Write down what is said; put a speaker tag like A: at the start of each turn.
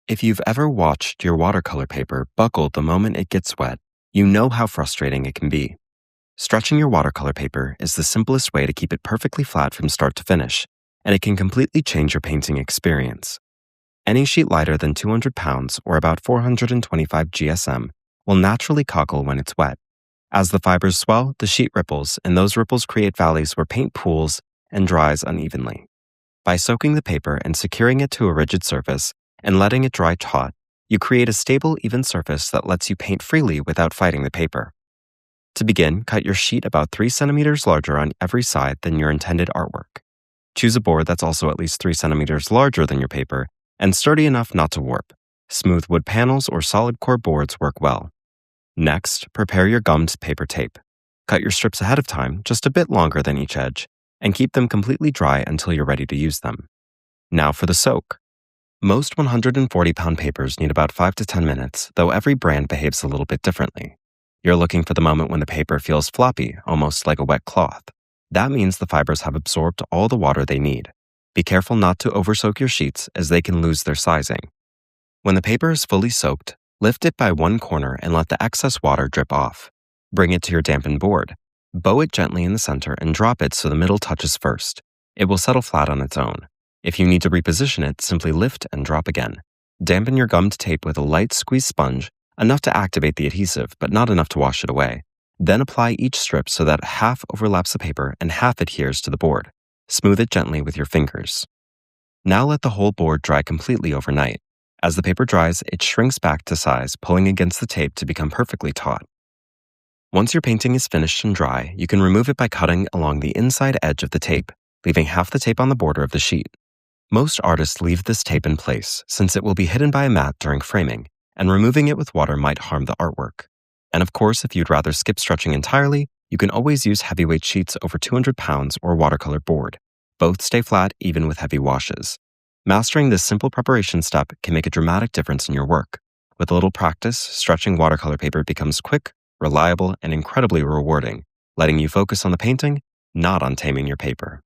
A: If you've ever watched your watercolor paper buckle the moment it gets wet, you know how frustrating it can be. Stretching your watercolor paper is the simplest way to keep it perfectly flat from start to finish, and it can completely change your painting experience. Any sheet lighter than 200 pounds or about 425 GSM will naturally cockle when it's wet. As the fibers swell, the sheet ripples, and those ripples create valleys where paint pools and dries unevenly. By soaking the paper and securing it to a rigid surface and letting it dry taut, you create a stable, even surface that lets you paint freely without fighting the paper. To begin, cut your sheet about 3 centimeters larger on every side than your intended artwork. Choose a board that's also at least 3 centimeters larger than your paper and sturdy enough not to warp. Smooth wood panels or solid core boards work well. Next, prepare your gummed paper tape. Cut your strips ahead of time, just a bit longer than each edge, and keep them completely dry until you're ready to use them. Now for the soak. Most 140-pound papers need about 5 to 10 minutes, though every brand behaves a little bit differently. You're looking for the moment when the paper feels floppy, almost like a wet cloth. That means the fibers have absorbed all the water they need. Be careful not to oversoak your sheets, as they can lose their sizing. When the paper is fully soaked, lift it by one corner and let the excess water drip off. Bring it to your dampened board. Bow it gently in the center and drop it so the middle touches first. It will settle flat on its own. If you need to reposition it, simply lift and drop again. Dampen your gummed tape with a light squeeze sponge, enough to activate the adhesive, but not enough to wash it away. Then apply each strip so that half overlaps the paper and half adheres to the board. Smooth it gently with your fingers. Now let the whole board dry completely overnight. As the paper dries, it shrinks back to size, pulling against the tape to become perfectly taut. Once your painting is finished and dry, you can remove it by cutting along the inside edge of the tape, leaving half the tape on the border of the sheet. Most artists leave this tape in place, since it will be hidden by a mat during framing, and removing it with water might harm the artwork. And of course, if you'd rather skip stretching entirely, you can always use heavyweight sheets over 200 pounds or watercolor board. Both stay flat even with heavy washes. Mastering this simple preparation step can make a dramatic difference in your work. With a little practice, stretching watercolor paper becomes quick, reliable, and incredibly rewarding, letting you focus on the painting, not on taming your paper.